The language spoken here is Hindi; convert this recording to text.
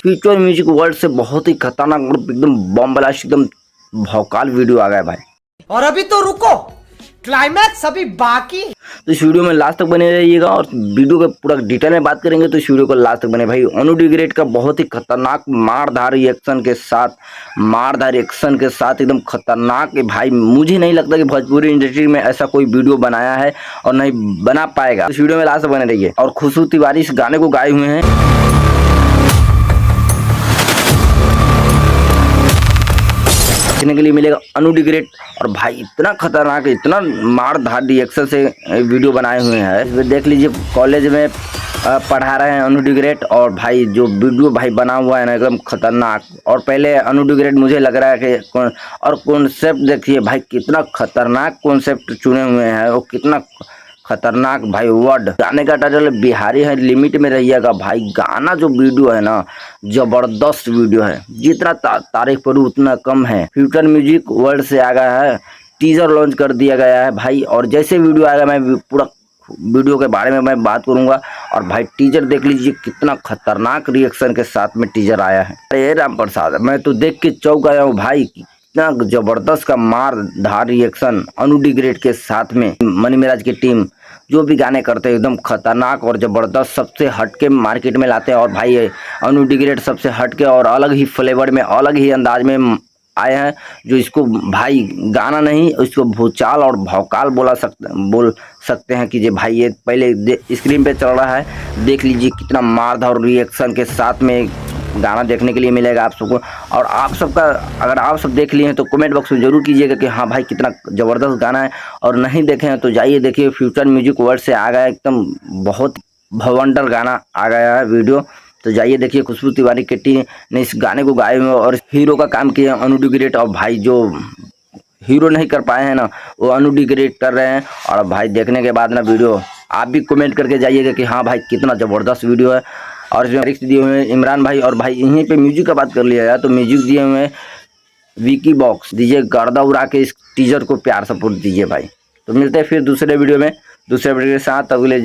फ्यूचर म्यूजिक वर्ल्ड से बहुत ही खतरनाक और एकदम बम ब्लास्ट एकदम भौकाल वीडियो आ गया भाई। और अभी तो रुको, क्लाइमैक्स अभी बाकी। तो इस वीडियो में लास्ट तक बने रहिएगा और वीडियो के पूरा डिटेल में बात करेंगे, तो इस वीडियो को लास्ट तक बने भाई। अनु डिग्रेड का बहुत ही खतरनाक मारधार रिएक्शन के साथ एकदम खतरनाक है भाई। मुझे नहीं लगता कि भोजपुरी इंडस्ट्री में ऐसा कोई वीडियो बनाया है और नहीं बना पाएगा। इस वीडियो में लास्ट तक बने रहिए। और खुशबू तिवारी इस गाने को गाए हुए हैं। देखने के लिए मिलेगा अनु डिग्रेड और भाई इतना खतरनाक, इतना मारधार रिएक्शन से वीडियो बनाए हुए हैं। देख लीजिए, कॉलेज में पढ़ा रहे हैं अनु डिग्रेड और भाई जो वीडियो भाई बना हुआ है ना एकदम खतरनाक। और पहले अनु डिग्रेड मुझे लग रहा है कि और कॉन्सेप्ट देखिए भाई, कितना खतरनाक कॉन्सेप्ट चुने हुए हैं और कितना खतरनाक भाई वर्ड। गाने का टाइटल बिहारी है, लिमिट में रहिएगा भाई। गाना जो वीडियो है ना, जबरदस्त वीडियो है, जितना तारीफ करूँ उतना कम है। फ्यूचर म्यूजिक वर्ल्ड से आ गया है, टीजर लॉन्च कर दिया गया है भाई। और जैसे वीडियो आएगा मैं पूरा वीडियो के बारे में मैं बात करूंगा। और भाई टीजर देख लीजिए, कितना खतरनाक रिएक्शन के साथ में टीजर आया है। अरे राम प्रसाद, मैं तो देख के चौंक गया हूँ भाई। इतना जबरदस्त का मार धार रिएक्शन अनु डिग्रेड के साथ में। मनी मिराज की टीम जो भी गाने करते हैं एकदम खतरनाक और जबरदस्त, सबसे हटके मार्केट में लाते हैं। और भाई अनु डिग्रेड सबसे हटके और अलग ही फ्लेवर में, अलग ही अंदाज में आए हैं, जो इसको भाई गाना नहीं, इसको भूचाल और भौकाल बोल सकते हैं कि जे भाई ये पहले स्क्रीन पे चल रहा है। देख लीजिए कितना मारधार रिएक्शन के साथ में गाना देखने के लिए मिलेगा आप सबको। और आप सबका अगर आप सब देख लिए हैं तो कमेंट बॉक्स में जरूर कीजिएगा कि हाँ भाई कितना ज़बरदस्त गाना है। और नहीं देखे हैं तो जाइए देखिए, फ्यूचर म्यूजिक वर्ल्ड से आ गया एकदम बहुत भवंडर गाना आ गया है वीडियो। तो जाइए देखिए, खुशबू तिवारी की टीम ने इस गाने को गाए हुए और हीरो का काम किया अनु डिग्रेड। और भाई जो हीरो नहीं कर पाए हैं ना, वो अनु डिग्रेड कर रहे हैं। और भाई देखने के बाद ना वीडियो आप भी कमेंट करके जाइएगा कि हाँ भाई कितना ज़बरदस्त वीडियो है। और इसमें लिरिक्स दिए हुए हैं इमरान भाई। और भाई यहीं पे म्यूजिक का बात कर लिया जाए तो म्यूजिक दिए हुए हैं विकी बॉक्स। दीजिए गर्दा उड़ा के इस टीजर को प्यार सपोर्ट दीजिए भाई। तो मिलते हैं फिर दूसरे वीडियो में, दूसरे वीडियो के साथ। अगले